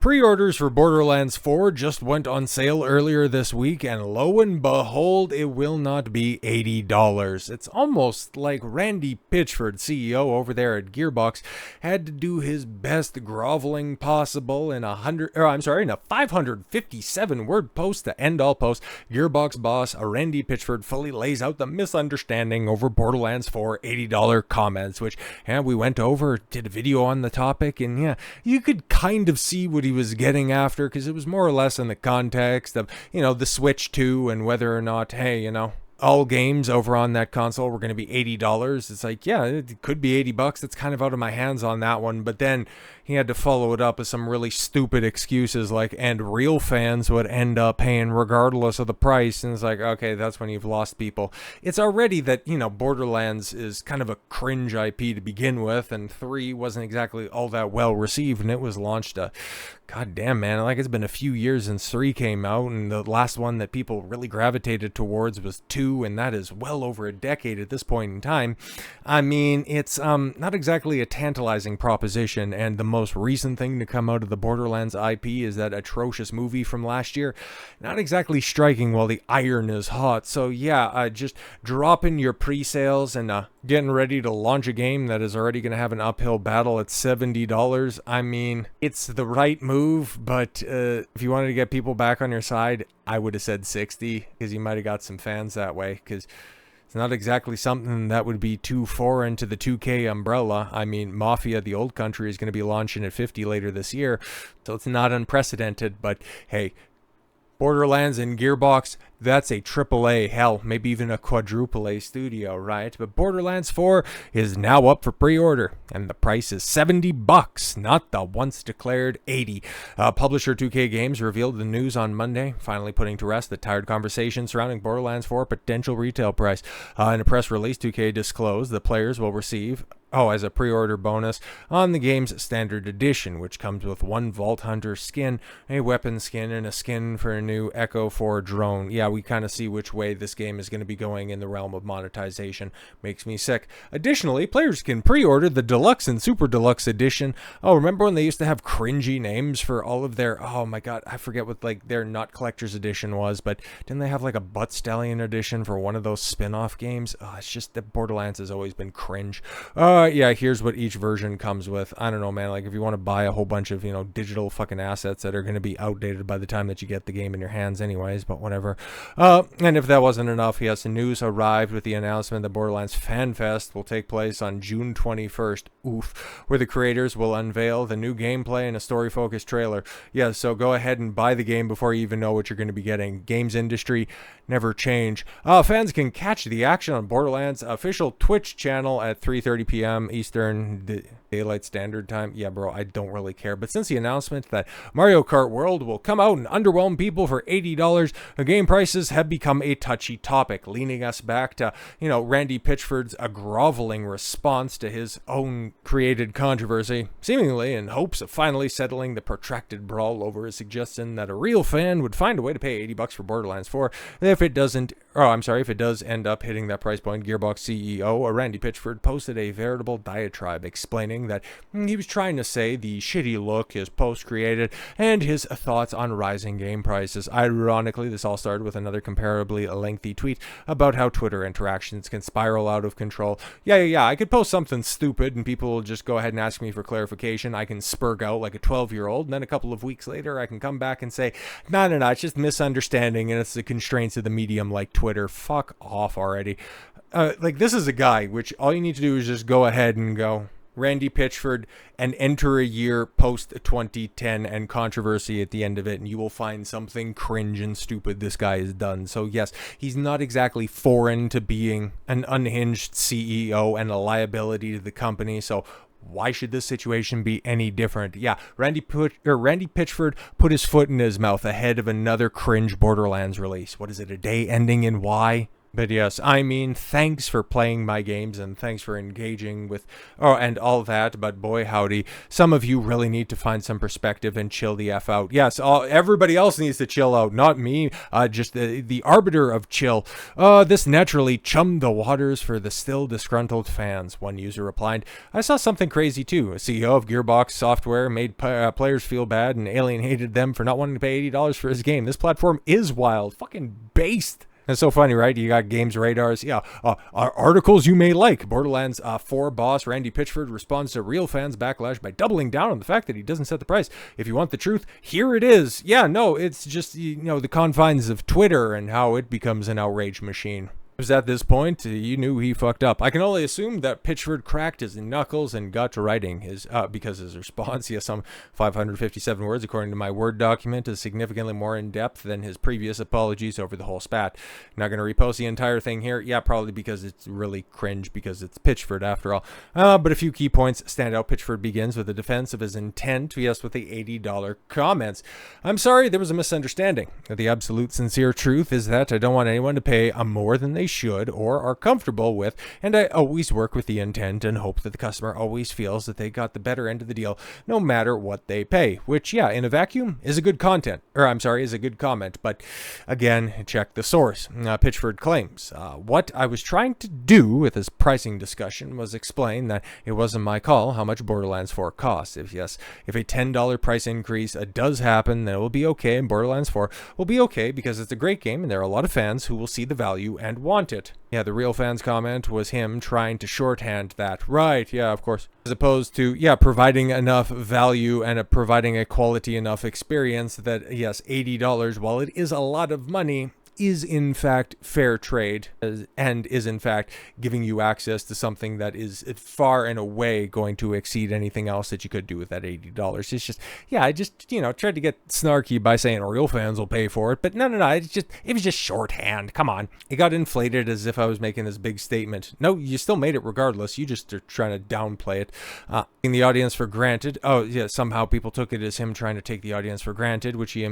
Pre-orders for Borderlands 4 just went on sale earlier this week, and lo and behold, it will not be $80. It's almost like Randy Pitchford, CEO over there at Gearbox, had to do his best groveling possible in a 557-word post to end all posts. Gearbox boss Randy Pitchford fully lays out the misunderstanding over Borderlands 4 $80 comments, which we went over, did a video on the topic, and you could kind of see what he was getting after, because it was more or less in the context of, the Switch 2 and whether or not, all games over on that console were going to be $80. It's like, yeah, it could be $80. That's kind of out of my hands on that one. But then he had to follow it up with some really stupid excuses like, and real fans would end up paying regardless of the price. And it's like, okay, that's when you've lost people. It's already that, Borderlands is kind of a cringe IP to begin with, and 3 wasn't exactly all that well received, and it was launched God damn, man, like it's been a few years since 3 came out, and the last one that people really gravitated towards was 2, and that is well over a decade at this point in time. I mean, it's not exactly a tantalizing proposition, and the most recent thing to come out of the Borderlands IP is that atrocious movie from last year. Not exactly striking while the iron is hot. So yeah, just dropping your pre-sales and getting ready to launch a game that is already going to have an uphill battle at $70. I mean, it's the right move, but if you wanted to get people back on your side, I would have said 60, because you might have got some fans that way, because it's not exactly something that would be too foreign to the 2K umbrella. I mean, Mafia, the old country, is going to be launching at 50 later this year, so it's not unprecedented, but hey, Borderlands and Gearbox, that's a AAA, hell, maybe even a quadruple A studio, right? But Borderlands 4 is now up for pre-order, and the price is $70, not the once declared 80. Publisher 2K Games revealed the news on Monday, finally putting to rest the tired conversation surrounding Borderlands 4 potential retail price. In a press release, 2K disclosed the players will receive as a pre-order bonus on the game's standard edition, which comes with one Vault Hunter skin, a weapon skin, and a skin for a new Echo 4 drone. Yeah, we kind of see which way this game is going to be going in the realm of monetization. Makes me sick. Additionally, players can pre-order the Deluxe and Super Deluxe edition. Oh, remember when they used to have cringy names for all of their, oh my god, I forget what their Not Collector's edition was, but didn't they have a Butt Stallion edition for one of those spin-off games? Oh, it's just that Borderlands has always been cringe. Yeah, here's what each version comes with. I don't know, man, if you want to buy a whole bunch of, digital fucking assets that are going to be outdated by the time that you get the game in your hands anyways, but whatever. And if that wasn't enough, yes, the news arrived with the announcement that Borderlands Fan Fest will take place on June 21st, where the creators will unveil the new gameplay and a story-focused trailer. Yeah, so go ahead and buy the game before you even know what you're going to be getting. Games industry never change. Fans can catch the action on Borderlands' official Twitch channel at 3:30 p.m. Eastern Daylight Standard Time. Yeah, bro, I don't really care. But since the announcement that Mario Kart World will come out and underwhelm people for $80, the game prices have become a touchy topic, leaning us back to, Randy Pitchford's groveling response to his own created controversy, seemingly in hopes of finally settling the protracted brawl over his suggestion that a real fan would find a way to pay $80 for Borderlands 4 if it does end up hitting that price point. Gearbox CEO Randy Pitchford posted a veritable diatribe explaining that he was trying to say the shitty look his post created and his thoughts on rising game prices. Ironically, this all started with another comparably lengthy tweet about how Twitter interactions can spiral out of control. Yeah, I could post something stupid and people will just go ahead and ask me for clarification. I can spurg out like a 12-year-old, and then a couple of weeks later I can come back and say, no, it's just misunderstanding and it's the constraints of the medium like Twitter. Fuck off already. This is a guy which all you need to do is just go ahead and go Randy Pitchford and enter a year post 2010 and controversy at the end of it, and you will find something cringe and stupid this guy has done. So yes, he's not exactly foreign to being an unhinged CEO and a liability to the company, so why should this situation be any different? Yeah, Randy Pitchford put his foot in his mouth ahead of another cringe Borderlands release. What is it, a day ending in Y? But yes, I mean, thanks for playing my games and thanks for engaging with, oh, and all that. But boy, howdy, some of you really need to find some perspective and chill the F out. Yes, everybody else needs to chill out, not me, just the arbiter of chill. This naturally chummed the waters for the still disgruntled fans, one user replied. I saw something crazy too. A CEO of Gearbox Software made players feel bad and alienated them for not wanting to pay $80 for his game. This platform is wild, fucking based. It's so funny, right? You got games radars. Yeah, articles you may like. Borderlands 4 boss Randy Pitchford responds to real fans' backlash by doubling down on the fact that he doesn't set the price. If you want the truth, here it is. Yeah, no, it's just, the confines of Twitter and how it becomes an outrage machine. At this point, you knew he fucked up. I can only assume that Pitchford cracked his knuckles and got to writing because his response, he has some 557 words according to my Word document, is significantly more in depth than his previous apologies over the whole spat. Not going to repost the entire thing here. Yeah, probably because it's really cringe because it's Pitchford after all. But a few key points stand out. Pitchford begins with a defense of his intent, yes, with the $80 comments. I'm sorry, there was a misunderstanding. The absolute sincere truth is that I don't want anyone to pay more than they should or are comfortable with, and I always work with the intent and hope that the customer always feels that they got the better end of the deal no matter what they pay, which, yeah, in a vacuum is a good is a good comment, but again, check the source. Pitchford claims, what I was trying to do with this pricing discussion was explain that it wasn't my call how much Borderlands 4 costs. If a $10 price increase does happen, then it will be okay, and Borderlands 4 will be okay because it's a great game and there are a lot of fans who will see the value and want it. Yeah, the real fans comment was him trying to shorthand that. Right, yeah, of course. As opposed to, yeah, providing enough value and providing a quality enough experience that, yes, $80, while it is a lot of money, is in fact fair trade and is in fact giving you access to something that is far and away going to exceed anything else that you could do with that $80. It's just, yeah, I just, tried to get snarky by saying real fans will pay for it, but no, it was just shorthand. Come on. It got inflated as if I was making this big statement. No, you still made it regardless. You just are trying to downplay it. In the audience for granted. Oh, yeah, somehow people took it as him trying to take the audience for granted, which he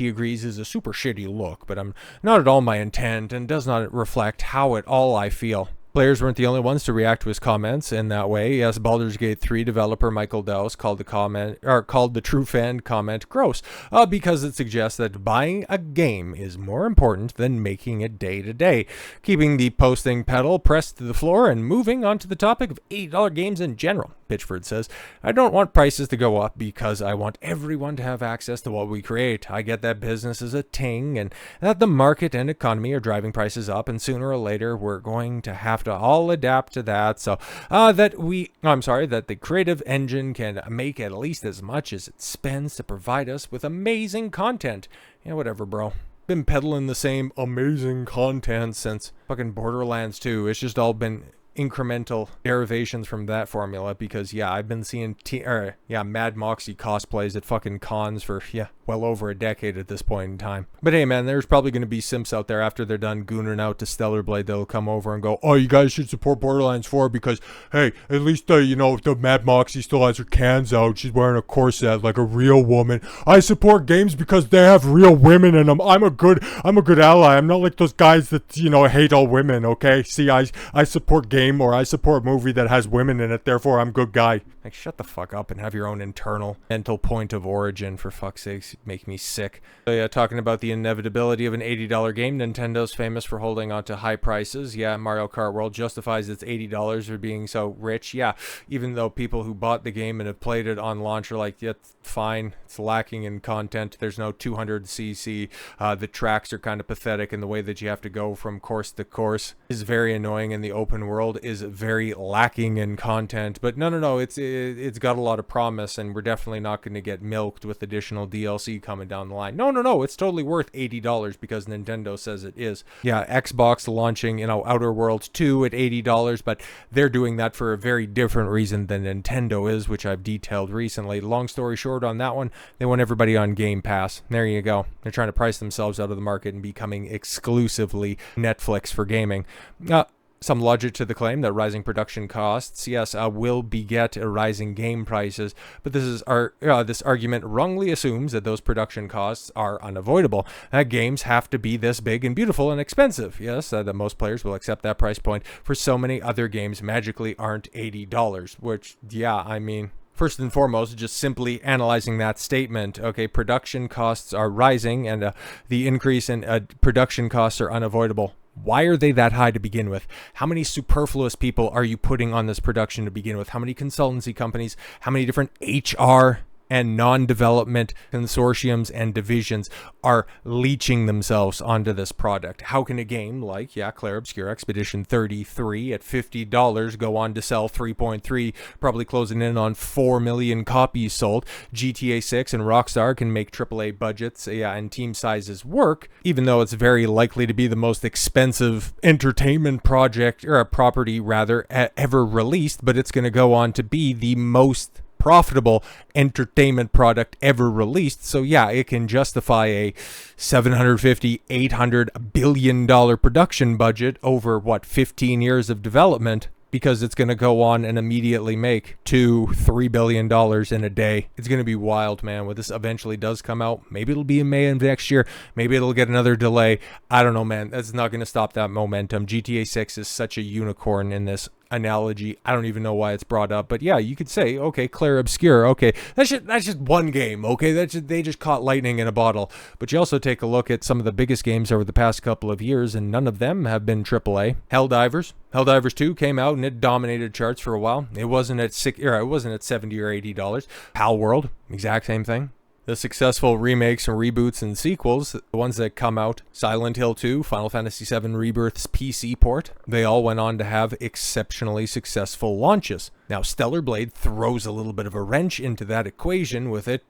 agrees is a super shitty look, but not at all my intent and does not reflect how at all I feel. Players weren't the only ones to react to his comments in that way. Yes, Baldur's Gate 3 developer Michael Dowse called the true fan comment gross, because it suggests that buying a game is more important than making it day to day. Keeping the posting pedal pressed to the floor and moving on to the topic of $80 games in general. Pitchford says, I don't want prices to go up because I want everyone to have access to what we create. I get that business is a ting and that the market and economy are driving prices up, and sooner or later we're going to have to all adapt to that, so that the creative engine can make at least as much as it spends to provide us with amazing content. Yeah, whatever, bro. Been peddling the same amazing content since fucking Borderlands 2. It's just all been incremental derivations from that formula because, yeah, I've been seeing Mad Moxie cosplays at fucking cons for, well over a decade at this point in time. But hey, man, there's probably going to be simps out there after they're done gooning out to Stellar Blade that'll come over and go, oh, you guys should support Borderlands 4 because, hey, at least, the Mad Moxie still has her cans out. She's wearing a corset like a real woman. I support games because they have real women in them. I'm a good ally. I'm not like those guys that, hate all women, okay? See, I support games, or I support a movie that has women in it, therefore I'm a good guy. Like, shut the fuck up and have your own internal mental point of origin, for fuck's sake. Make me sick. So yeah, talking about the inevitability of an $80 game, Nintendo's famous for holding on to high prices. Yeah, Mario Kart World justifies its $80 for being so rich. Yeah, even though people who bought the game and have played it on launch are like, yeah, fine, it's lacking in content. There's no 200cc. The tracks are kind of pathetic, and the way that you have to go from course to course is very annoying, and the open world is very lacking in content. But no, it's got a lot of promise, and we're definitely not going to get milked with additional DLC coming down the line. No, it's totally worth $80 because Nintendo says it is. Yeah, Xbox launching, Outer Worlds 2 at $80, but they're doing that for a very different reason than Nintendo is, which I've detailed recently. Long story short on that one, they want everybody on Game Pass. There you go. They're trying to price themselves out of the market and becoming exclusively Netflix for gaming. some logic to the claim that rising production costs, yes, will beget rising game prices, but this argument wrongly assumes that those production costs are unavoidable. That games have to be this big and beautiful and expensive. Yes, that most players will accept that price point for so many other games magically aren't $80, which, yeah, I mean, first and foremost, just simply analyzing that statement, okay, production costs are rising and the increase in production costs are unavoidable. Why are they that high to begin with? How many superfluous people are you putting on this production to begin with? How many consultancy companies? How many different HR and non-development consortiums and divisions are leeching themselves onto this product? How can a game like, Clair Obscur Expedition 33 at $50 go on to sell 3.3, probably closing in on 4 million copies sold? GTA 6 and Rockstar can make AAA budgets and team sizes work, even though it's very likely to be the most expensive entertainment project, or a property rather, ever released, but it's going to go on to be the most profitable entertainment product ever released. So yeah, it can justify a $750-800 billion production budget over 15 years of development, because it's going to go on and immediately make $2-3 billion in a day. It's going to be wild, man, when this eventually does come out. Maybe it'll be in May of next year. Maybe it'll get another delay. I don't know, man. That's not going to stop that momentum. GTA 6 is such a unicorn in this analogy. I don't even know why it's brought up, but yeah, you could say, okay, Clair Obscur, okay, that's just one game, okay, they just caught lightning in a bottle. But you also take a look at some of the biggest games over the past couple of years, and none of them have been AAA. Helldivers 2 came out and it dominated charts for a while. It wasn't at $70 or $80. Pal World, exact same thing. The successful remakes and reboots and sequels, the ones that come out, Silent Hill 2, Final Fantasy VII Rebirth's PC port, they all went on to have exceptionally successful launches. Now, Stellar Blade throws a little bit of a wrench into that equation, with it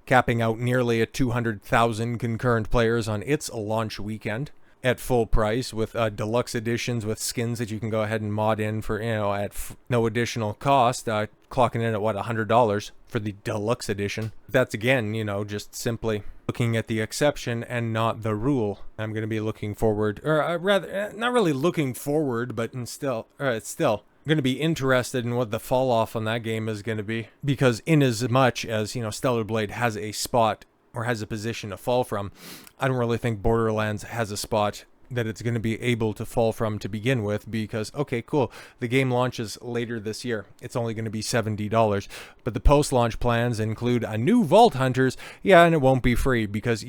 capping out nearly at 200,000 concurrent players on its launch weekend at full price, with deluxe editions with skins that you can go ahead and mod in for, at no additional cost, clocking in at $100 for the deluxe edition. That's again, just simply looking at the exception and not the rule. I'm going to be looking forward, or rather, not really looking forward, but it's still going to be interested in what the fall off on that game is going to be, because in as much as Stellar Blade has a spot or has a position to fall from, I don't really think Borderlands has a spot that it's going to be able to fall from to begin with, because, okay, cool, the game launches later this year. It's only going to be $70, but the post-launch plans include a new Vault Hunters, and it won't be free, because,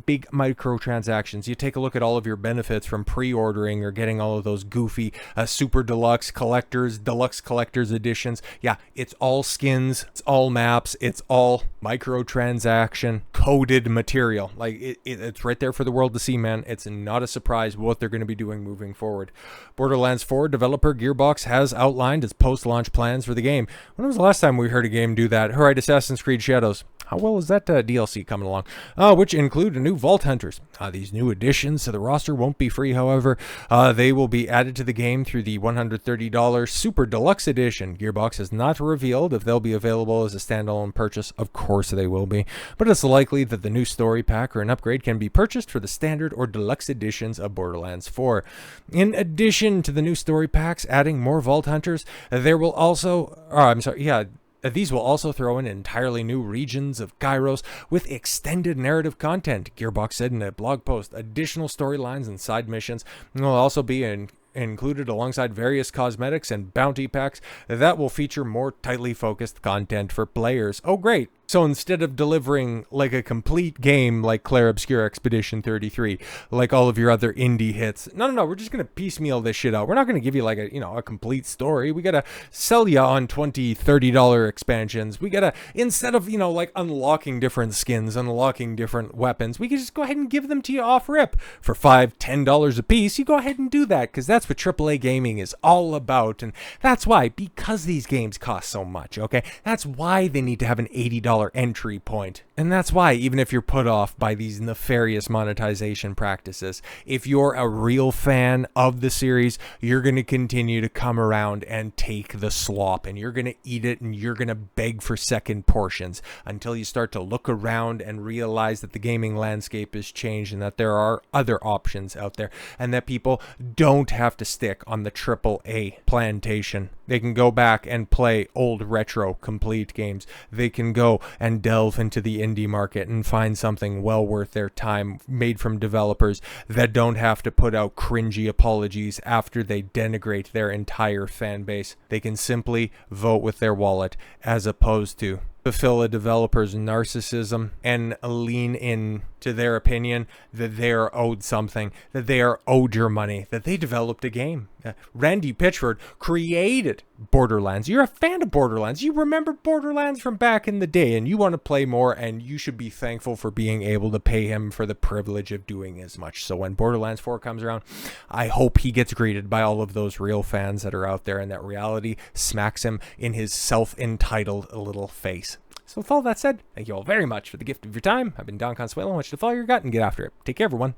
big microtransactions. You take a look at all of your benefits from pre-ordering or getting all of those goofy super deluxe collectors, deluxe collectors editions. It's all skins, it's all maps, it's all microtransaction coded material. Like, it's right there for the world to see, man. It's not a surprise what they're going to be doing moving forward. Borderlands 4 developer Gearbox has outlined its post-launch plans for the game. When was the last time we heard a game do that? Alright, Assassin's Creed Shadows. How well is that DLC coming along? Which include a new Vault Hunters. These new additions to the roster won't be free, however. They will be added to the game through the $130 Super Deluxe Edition. Gearbox has not revealed if they'll be available as a standalone purchase. Of course they will be. But it's likely that the new story pack or an upgrade can be purchased for the standard or deluxe editions of Borderlands 4. In addition to the new story packs adding more Vault Hunters, there will also... these will also throw in entirely new regions of Kairos with extended narrative content. Gearbox said in a blog post, additional storylines and side missions will also be included alongside various cosmetics and bounty packs that will feature more tightly focused content for players. Oh, great. So instead of delivering like a complete game like Clair Obscur Expedition 33, like all of your other indie hits, no, we're just going to piecemeal this shit out. We're not going to give you like a complete story. We got to sell you on $20, $30 expansions. We got to, instead of, like unlocking different skins, unlocking different weapons, we can just go ahead and give them to you off rip for $5, $10 a piece. You go ahead and do that, because that's what AAA gaming is all about. And that's why, because these games cost so much, okay, that's why they need to have an $80 $80 entry point. And that's why, even if you're put off by these nefarious monetization practices, if you're a real fan of the series, you're going to continue to come around and take the slop, and you're going to eat it, and you're going to beg for second portions until you start to look around and realize that the gaming landscape has changed and that there are other options out there, and that people don't have to stick on the AAA plantation. They can go back and play old retro complete games. They can go and delve into the indie market and find something well worth their time, made from developers that don't have to put out cringy apologies after they denigrate their entire fan base. They can simply vote with their wallet, as opposed to fulfill a developer's narcissism and lean in to their opinion that they are owed something, that they are owed your money, that they developed a game. Randy Pitchford created Borderlands. You're a fan of Borderlands. You remember Borderlands from back in the day, and you want to play more, and you should be thankful for being able to pay him for the privilege of doing as much. So when Borderlands 4 comes around, I hope he gets greeted by all of those real fans that are out there, and that reality smacks him in his self-entitled little face. So with all that said, thank you all very much for the gift of your time. I've been Don Consuelo. I want you to follow your gut and get after it. Take care, everyone.